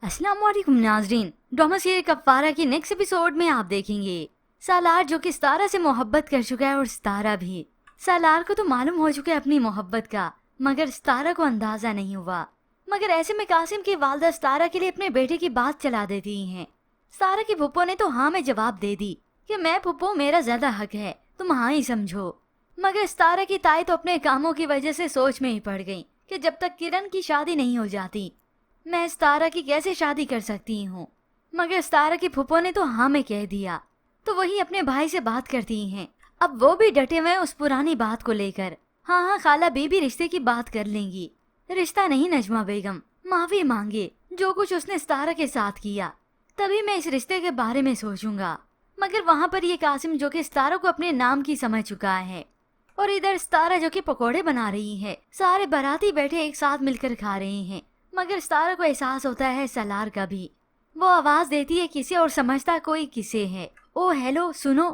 अस्सलाम वालेकुम नाजरीन। ड्रामा सीरियल कफ़ारा की नेक्स्ट एपिसोड में आप देखेंगे सालार जो कि सितारा से मोहब्बत कर चुका है और सितारा भी। सालार को तो मालूम हो चुका है अपनी मोहब्बत का, मगर सितारा को अंदाजा नहीं हुआ। मगर ऐसे में कासिम की वालदा सितारा के लिए अपने बेटे की बात चला देती हैं। सितारा की फुप्पो ने तो हाँ में जवाब दे दी कि मैं फुप्पो, मेरा ज्यादा हक है, तुम हाँ ही समझो। मगर सितारा की ताई तो अपने कामों की वजह से सोच में ही पड़ गई कि जब तक किरण की शादी नहीं हो जाती मैं सितारा की कैसे शादी कर सकती हूँ। मगर सितारा की फुप्पो ने तो हाँ में कह दिया, तो वही अपने भाई से बात करती हैं। अब वो भी डटे हुए उस पुरानी बात को लेकर। हाँ खाला बीबी रिश्ते की बात कर लेंगी, रिश्ता नहीं नजमा बेगम, माफी मांगे जो कुछ उसने सितारा के साथ किया, तभी मैं इस रिश्ते के बारे में सोचूंगा। मगर वहाँ पर ये कासिम जो कि सितारा को अपने नाम की समझ चुका है, और इधर सितारा जो कि पकोड़े बना रही है, सारे बाराती बैठे एक साथ मिलकर खा रहे हैं। मगर सितारा को एहसास होता है सालार का भी। वो आवाज देती है किसे और समझता कोई किसे है। ओ हेलो सुनो।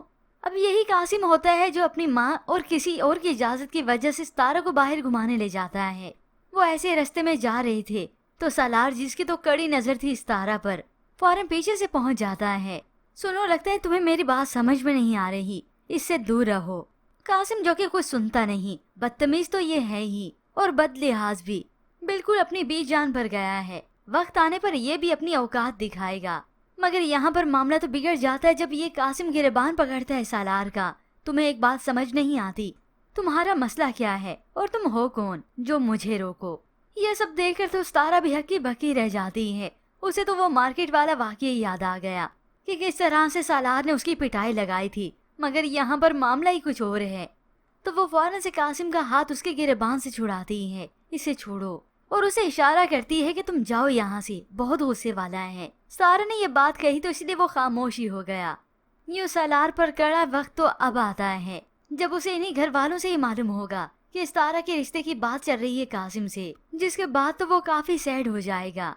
अब यही कासिम होता है जो अपनी माँ और किसी और की इजाजत की वजह से सितारा को बाहर घुमाने ले जाता है। वो ऐसे रास्ते में जा रहे थे तो सालार, जिसकी तो कड़ी नजर थी सितारा पर, फौरन पीछे से पहुंच जाता है। सुनो, लगता है तुम्हें मेरी बात समझ में नहीं आ रही, इससे दूर रहो। कासिम जो कि कुछ सुनता नहीं, बदतमीज तो ये है ही और बदलिहाज भी, बिल्कुल अपनी बीच जान पर गया है। वक्त आने पर यह भी अपनी औकात दिखाएगा। मगर यहाँ पर मामला तो बिगड़ जाता है जब ये कासिम गिरबान पकड़ता है सालार का। तुम्हें एक बात समझ नहीं आती, तुम्हारा मसला क्या है और तुम हो कौन जो मुझे रोको। ये सब देखकर तो सितारा भी हक्की बक्की रह जाती है। उसे तो वो मार्केट वाला वाकया याद आ गया कि किस तरह से सालार ने उसकी पिटाई लगाई थी। मगर यहाँ पर मामला ही कुछ और है। तो वो फौरन से कासिम का हाथ उसके गिरबान से छुड़ाती है, इसे छोड़ो, और उसे इशारा करती है कि तुम जाओ यहाँ से, बहुत गुस्से वाला है। सारा ने ये बात कही तो इसलिए वो खामोशी हो गया। यूं सालार पर कड़ा वक्त तो अब आता है जब उसे इन्हीं घर वालों से ही मालूम होगा कि सितारा के रिश्ते की बात चल रही है कासिम से, जिसके बाद तो वो काफी सैड हो जाएगा।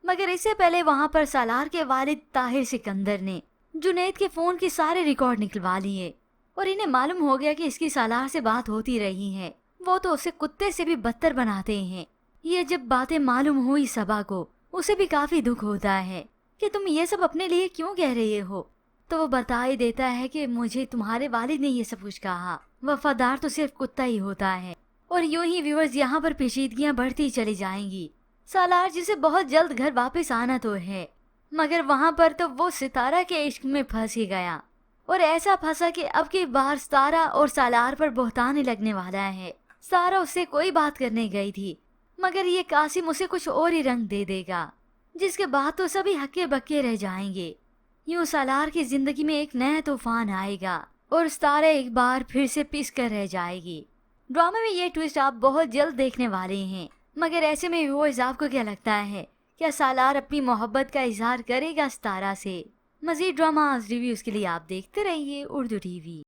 मगर इससे पहले वहाँ पर सालार के वालिद ताहिर सिकंदर ने जुनैद के फोन के सारे रिकॉर्ड निकलवा लिए और इन्हें मालूम हो गया कि इसकी सालार से बात होती रही है। वो तो उसे कुत्ते से भी बदतर बनाते हैं। ये जब बातें मालूम हुई सबा को, उसे भी काफी दुख होता है कि तुम ये सब अपने लिए क्यों कह रहे हो। तो वो बता ही देता है कि मुझे तुम्हारे वालिद ने ये सब कुछ कहा, वफादार तो सिर्फ कुत्ता ही होता है। और यूं ही व्यूअर्स यहाँ पर पेचीदगियां बढ़ती चली जाएंगी। सालार जिसे बहुत जल्द घर वापस आना तो है, मगर वहाँ पर तो वो सितारा के इश्क में फंस ही गया, और ऐसा फंसा कि अब की बार सितारा और सालार पर बहतान लगने वाला है। सारा उससे कोई बात करने गई थी, मगर ये कासिम उसे कुछ और ही रंग दे देगा, जिसके बाद तो सभी हक्के बक्के रह जाएंगे। यूं सालार की जिंदगी में एक नया तूफान आएगा और सितारा एक बार फिर से पिस कर रह जाएगी। ड्रामे में ये ट्विस्ट आप बहुत जल्द देखने वाले हैं। मगर ऐसे में व्यूअर्स, आपको क्या लगता है, क्या सालार अपनी मोहब्बत का इजहार करेगा सितारा से? मजीद ड्रामा रिव्यूज के लिए आप देखते रहिए उर्दू टीवी।